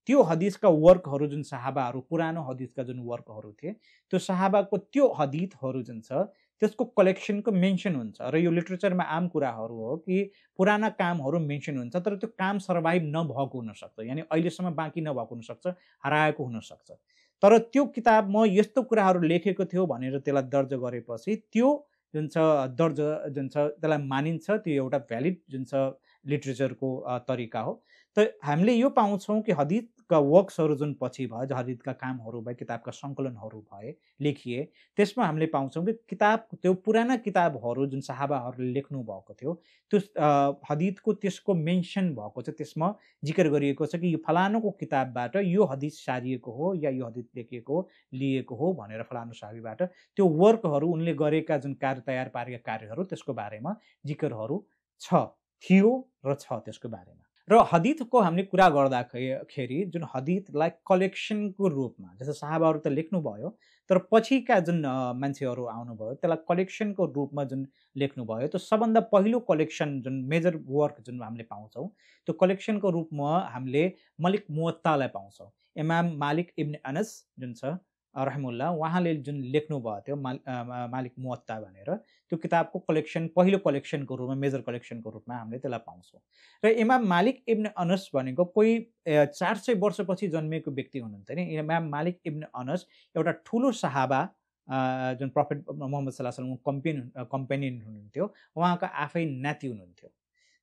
Speaker 1: त्यो हदीसका वर्कहरू जुन साहाबाहरू पुरानो हदीसका जुन वर्कहरू थिए त्यो साहाबाको त्यो हदीसहरू जुन छ त्यसको कलेक्सनको मेन्सन हुन्छ। र यो लिट्रेचरमा आम कुराहरू हो कि पुराना कामहरू मेन्सन हुन्छ तर त्यो काम सर्भाइभ नभएको हुनसक्छ, यानि अहिलेसम्म बाँकी नभएको हुनसक्छ, हराएको हुनसक्छ। तर त्यो किताबमा यस्तो कुराहरू लेखेको थियो भनेर त्यसलाई दर्ज गरेपछि त्यो जुन छ दर्ज जुन छ त्यसलाई मानिन्छ, त्यो एउटा भ्यालिड जुन छ लिट्रेचरको तरिका हो। त हामीले यो पाउँछौँ कि हदीसका वर्क्सहरू जुन पछि भयो, हदीसका कामहरू भए, किताबका सङ्कलनहरू भए, लेखिए, त्यसमा हामीले पाउँछौँ कि त्यो पुराना किताबहरू जुन साहाबाहरूले लेख्नु भएको थियो त्यो हदीसको त्यसको मेन्सन भएको छ, त्यसमा जिकर गरिएको छ कि यो फलानुको किताबबाट यो हदीस सारिएको हो या यो हदीस लेखिएको हो, लिएको हो भनेर फलानु साहाबीबाट त्यो वर्कहरू उनले गरेका जुन कार्य तयार पारेका कार्यहरू त्यसको बारेमा जिकरहरू थियो र छ त्यसको बारेमा। र हदीसको हामीले कुरा गर्दाखेरि जुन हदीसलाई कलेक्सनको रूपमा, जस्तो साहाबाहरू त लेख्नुभयो तर पछिका जुन मान्छेहरू आउनुभयो त्यसलाई कलेक्सनको रूपमा जुन लेख्नुभयो त्यो सबभन्दा पहिलो कलेक्सन जुन मेजर वर्क जुन हामीले पाउँछौँ त्यो कलेक्सनको रूपमा हामीले मलिक मुवत्तालाई पाउँछौँ। इमाम मालिक इब्न अनस जुन छ रहमुल्लाह उहाँले जुन लेख्नु भएको थियो मालिक मुवत्ता भनेर, त्यो किताबको कलेक्सन पहिलो कलेक्सनको रूपमा, मेजर कलेक्सनको रूपमा हामीले त्यसलाई पाउँछौँ। र इमाम मालिक इब्न अनस भनेको कोही 400 वर्षपछि जन्मिएको व्यक्ति हुनुहुन्थ्यो नि। इमाम मालिक इब्न अनस एउटा ठुलो साहाबा जुन प्रोफेट मोहम्मद सल्लल्लाहु अलैहि वसल्लमको कम्पेनियन हुनुहुन्थ्यो, उहाँको आफै नाति हुनुहुन्थ्यो।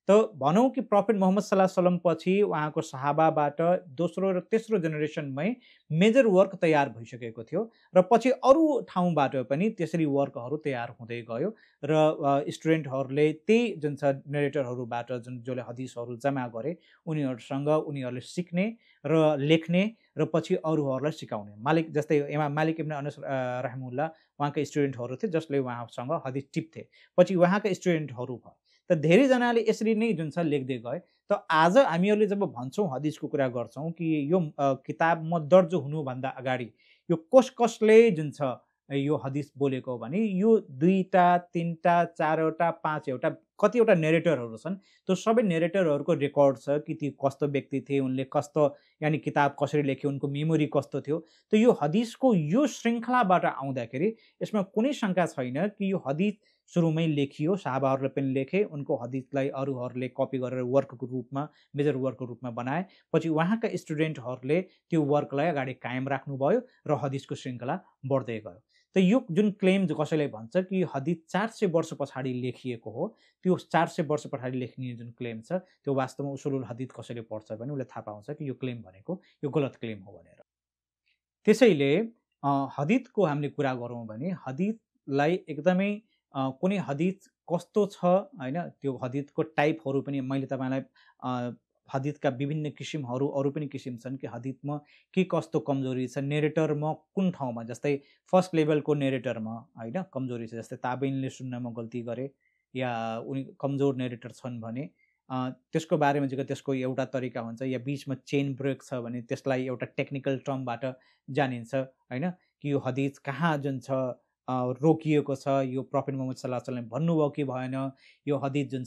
Speaker 1: त भनौँ कि प्रोफेट मोहम्मद सल्लल्लाहु अलैहि वसल्लम पछि उहाँको साहाबाबाट दोस्रो र तेस्रो जेनेरेसनमै मेजर वर्क तयार भइसकेको थियो र पछि अरू ठाउँबाट पनि त्यसरी वर्कहरू तयार हुँदै गयो र स्टुडेन्टहरूले त्यही जुन छ नेरेटरहरूबाट जसले हदीसहरू जम्मा गरे उनीहरूसँग उनीहरूले सिक्ने र लेख्ने र पछि अरूहरूलाई सिकाउने। जस्तै इमाम मालिक इब्न अनस रहमुल्लाह उहाँका स्टुडेन्टहरू थिए जसले उहाँसँग हदीस टिप्थे, पछि उहाँका स्टुडेन्टहरू भयो। त धेरैजनाले यसरी नै जुन छ लेख्दै गए। त आज हामीहरूले जब भन्छौँ हदीसको कुरा गर्छौँ कि यो किताबमा दर्ज हुनुभन्दा अगाडि यो कसले जुन छ यो हदीस बोलेको भने यो 2टा 3टा 4वटा 5वटा कतिवटा नेरेटरहरू छन्, त्यो सबै नेरेटरहरूको रेकर्ड छ कि ती कस्तो व्यक्ति थिए, उनले कस्तो यानि किताब कसरी लेखे, उनको मेमोरी कस्तो थियो। त यो हदीसको यो श्रृङ्खलाबाट आउँदाखेरि यसमा कुनै शङ्का छैन कि यो हदीस सुरुमै लेखियो, साहाबाहरूले पनि लेखे, उनको हदीसलाई अरूहरूले कपी गरेर वर्कको रूपमा, मेजर वर्कको रूपमा बनाए, पछि उहाँका स्टुडेन्टहरूले त्यो वर्कलाई अगाडि कायम राख्नुभयो र हदीसको श्रृङ्खला बढ्दै गयो। त यो जुन क्लेम कसैले भन्छ कि हदीस 400 वर्ष पछाडि लेखिएको हो, त्यो 400 वर्ष पछाडि लेखिने जुन क्लेम छ त्यो वास्तवमा उसुलुल हदीस कसैले पढ्छ भने उसले थाहा पाउँछ कि यो क्लेम भनेको यो गलत क्लेम हो भनेर। त्यसैले हदीसको हामीले कुरा गरौँ भने हदीसलाई एकदमै कुनै हदीस कस्तो छ हैन, त्यो हदीसको टाइपहरू पनि मैले तपाईलाई हदीसका विभिन्न किसिमहरू अरू पनि किसिम छन् कि हदीसमा के कस्तो कमजोरी छ, नेरेटरमा कुन ठाउँमा, जस्तै फर्स्ट लेभलको नेरेटरमा हैन कमजोरी छ, जस्तै ताबेनले सुन्नमा गल्ती गरे या उनी कमजोर नेरेटर छन् भने त्यसको बारेमा चाहिँ त्यसको एउटा तरिका हुन्छ, या बीचमा चेन ब्रेक छ भने त्यसलाई एउटा टेक्निकल टर्मबाट जानिन्छ हैन कि यो हदीस कहाँ जुन छ रोकिएको छ, यो प्रोफेट मोहम्मद सल्लल्लाहु अलैहि वसल्लम भन्नुभयो कि भएन, यो हदीस जुन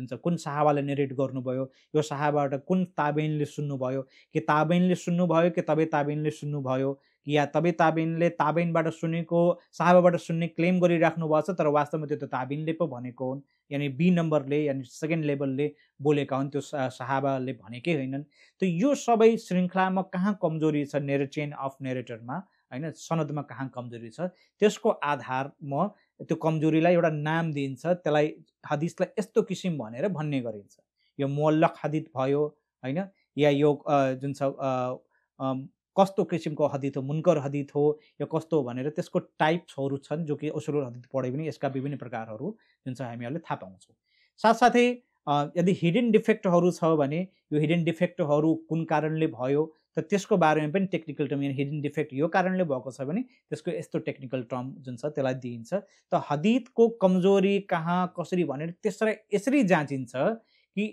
Speaker 1: छ कुन साहाबाले नेरेट गर्नुभयो, यो साहाबाबाट कुन ताबेनले सुन्नुभयो, कि ताबेनले सुन्नुभयो कि ताबेनले सुन्नुभयो कि या ताबेनबाट सुनेको साहाबाबाट सुन्ने क्लेम गरिराख्नु भएको छ, तर वास्तवमा त्यो त ताबिनले पो भनेको हुन्, यानि बी नम्बरले यानि सेकेन्ड लेभलले बोलेका हुन्, त्यो साहाबाले भनेकै होइनन्। त यो सबै श्रृङ्खलामा कहाँ कमजोरी छ चेन अफ नेरेटरमा, होइन, सनदमा कहाँ कमजोरी छ, त्यसको आधारमा त्यो कमजोरीलाई एउटा नाम दिइन्छ, त्यसलाई हदिसलाई यस्तो किसिम भनेर भन्ने गरिन्छ। यो मुअल्लक हदिस भयो, होइन, या यो जुन छ कस्तो किसिमको हदिस हो, मुनकर हदिस हो या कस्तो भनेर त्यसको टाइप्सहरू छन्, जो कि उसुलुल हदिस पढ्यो भने यसका विभिन्न प्रकारहरू जुन चाहिँ हामीहरूले थाहा पाउँछौँ। साथसाथै यदि हिडन डिफेक्टहरू छ भने यो हिडन डिफेक्टहरू कुन कारणले भयो त त्यसको बारेमा पनि टेक्निकल टर्म, हिडन डिफेक्ट यो कारणले भएको छ भने त्यसको यस्तो टेक्निकल टर्म जुन छ त्यसलाई दिइन्छ। त हदिसको कमजोरी कहाँ कसरी भनेर त्यसलाई यसरी जाँचिन्छ कि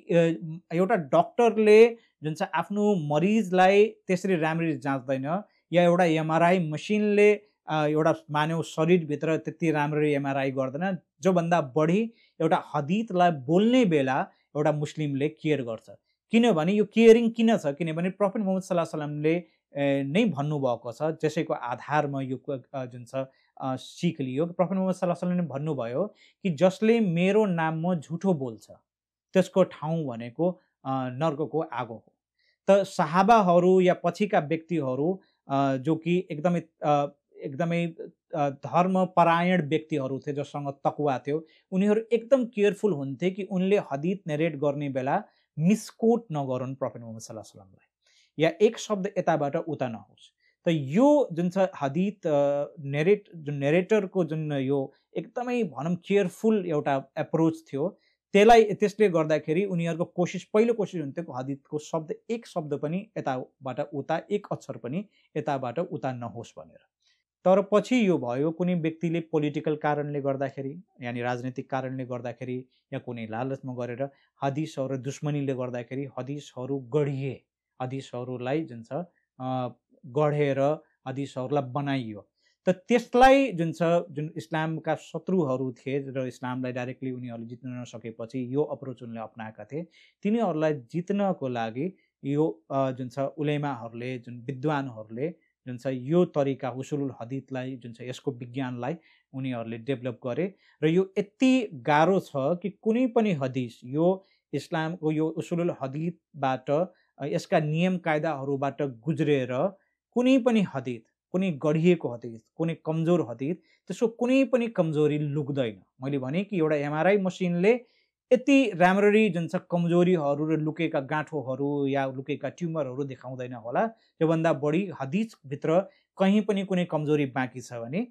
Speaker 1: एउटा डक्टरले जुन चाहिँ आफ्नो मरिजलाई त्यसरी राम्ररी जाँच्दैन, या एउटा एमआरआई मसिनले एउटा मानव शरीरभित्र त्यति राम्ररी एमआरआई गर्दैन। जोभन्दा बढी एउटा हदिसलाई बोल्ने बेला एउटा मुस्लिमले केयर गर्छ। किनभने यो केयरिङ किन छ, किनभने प्रफेट मुहम्मद सल्लल्लाहु अलैहि वसल्लमले नै भन्नुभएको छ, त्यसैको आधारमा यो जुन छ सिख लियो। प्रफेट मुहम्मद सल्लल्लाहु अलैहि वसल्लमले भन्नुभयो कि जसले मेरो नाममा झुठो बोल्छ त्यसको ठाउँ भनेको नर्कको आगो हो। त सहाबाहरू या पछिका व्यक्तिहरू जो कि एकदमै धर्मपरायण व्यक्तिहरू थिए, जोसँग तकवा थियो, उनीहरू एकदम केयरफुल हुन्थे कि उनले हदिस नेरेट गर्ने बेला मिसकोट नगरून् प्रफेट मुहम्मद सल्लल्लाहु अलैहि वसल्लमलाई, या एक शब्द यताबाट उता नहोस्। त यो जुन छ हदिस नेरेटरको जुन यो एकदमै भनौँ केयरफुल एउटा एप्रोच थियो, त्यसले गर्दाखेरि उनीहरूको पहिलो कोसिस हुन्थ्यो हदिसको शब्द एक शब्द पनि यताबाट उता, एक अक्षर पनि यताबाट उता नहोस् भनेर। तर पछि यो भयो कुनै व्यक्तिले पोलिटिकल कारणले गर्दाखेरि, यानि राजनीतिक कारणले गर्दाखेरि, या कुनै लालचमा गरेर हदिसहरू दुश्मनीले गर्दाखेरि हदिसहरू गढिए, हदिसहरूलाई जुन छ गढेर हदिसहरूलाई बनाइयो। त त्यसलाई जुन छ जुन इस्लामका शत्रुहरू थिए र इस्लामलाई डाइरेक्टली उनीहरूले जित्न नसकेपछि यो अप्रोच उनले अपनाएका थिए, तिनीहरूलाई जित्नको लागि यो जुन छ उलेमाहरूले, जुन विद्वानहरूले जुन छ यो तरिका उसुलुल हदिसलाई जुन छ यसको विज्ञानलाई उनीहरूले डेभलप गरे। र यो यति गाह्रो छ कि कुनै पनि हदिस यो इस्लामको यो उसुलुल हदिसबाट यसका नियम कायदाहरूबाट गुज्रेर कुनै पनि हदिस, कुनै गढिएको हदिस, कुनै कमजोर हदिस, त्यसको कुनै पनि कमजोरी लुक्दैन। मैले भने कि एउटा एमआरआई मसिनले यति राम्ररी जुन छ कमजोरीहरू र लुकेका गाँठोहरू या लुकेका ट्युमरहरू देखाउँदैन होला, त्योभन्दा बढी हदिसभित्र कहीँ पनि कुनै कमजोरी बाँकी छ भने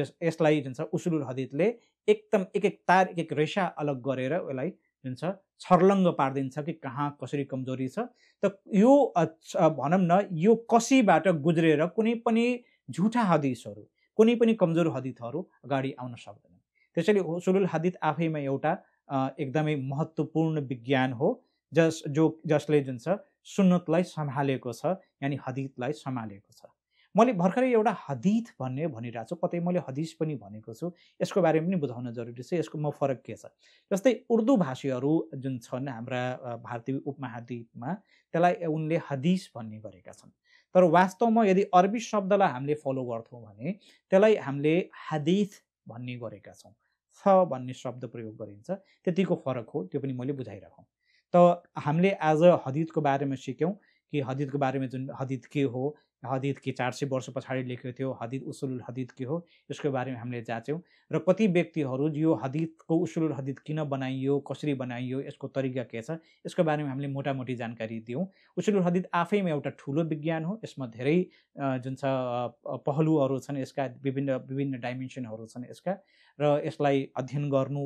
Speaker 1: यसलाई जुन छ उसुलुल हदिसले एकदम एक एक तार, एक एक रेशा अलग गरेर यसलाई जुन छ छर्लङ्ग पारिदिन्छ कि कहाँ कसरी कमजोरी छ। त यो भनौँ न यो कसीबाट गुज्रेर कुनै पनि झुठा हदिसहरू, कुनै पनि कमजोर हदिसहरू अगाडि आउन सक्दैन। त्यसैले उसुलुल हदिस आफैमा एउटा एकदमै महत्त्वपूर्ण विज्ञान हो जसले जुन छ सुन्नतलाई सम्हालेको छ, यानि हदिसलाई सम्हालेको छ। मैले भर्खरै एउटा हदिस भनिरहेको छु, कतै मैले हदिस पनि भनेको छु, यसको बारेमा पनि बुझाउन जरुरी छ। यसको फरक के छ? जस्तै उर्दू भाषीहरू जुन छन् हाम्रा भारतीय उपमहाद्वीपमा, त्यसलाई उनले हदिस भन्ने गरेका छन्। तर वास्तवमा यदि अरबी शब्दलाई हामीले फलो गर्थौँ भने त्यसलाई हामीले हदिस भन्ने गरेका छौँ। थ भन्ने शब्द प्रयोग गरिन्छ, त्यतिको फरक हो, त्यो पनि मैले बुझाइराखौँ। त हामीले आज हदिसको बारेमा सिक्यौँ कि हदिसको बारेमा जुन हदिस के हो, हदिस के 400 वर्ष पछाडि लेखेको थियो, हदिस उसुलुल हदिस के हो, यसको बारेमा हामीले जाँच्यौँ। र कति व्यक्तिहरू यो हदिसको उसुलुल हदिस किन बनाइयो, कसरी बनाइयो, यसको तरिका के छ, यसको बारेमा हामीले मोटामोटी जानकारी दियौँ। उसुलुल हदिस आफैमा एउटा ठुलो विज्ञान हो, यसमा धेरै जुन छ पहलुहरू छन्, यसका विभिन्न डाइमेन्सनहरू छन् यसका, र यसलाई अध्ययन गर्नु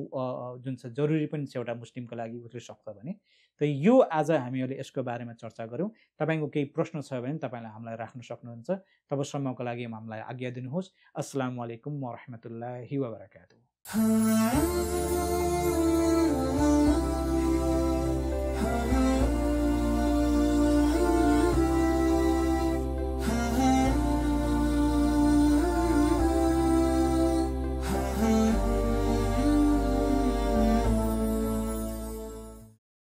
Speaker 1: जुन छ जरुरी पनि छ एउटा मुस्लिमको लागि उत्रि सक्छ भने। त यो आज हामीहरूले यसको बारेमा चर्चा गऱ्यौँ। तपाईँको केही प्रश्न छ भने तपाईँलाई हामीलाई राख्न सक्नुहुन्छ। तबसम्मको लागि हामीलाई आज्ञा दिनुहोस्। अस्सलामु अलैकुम वरहमतुल्लाहि वबरकातुहू।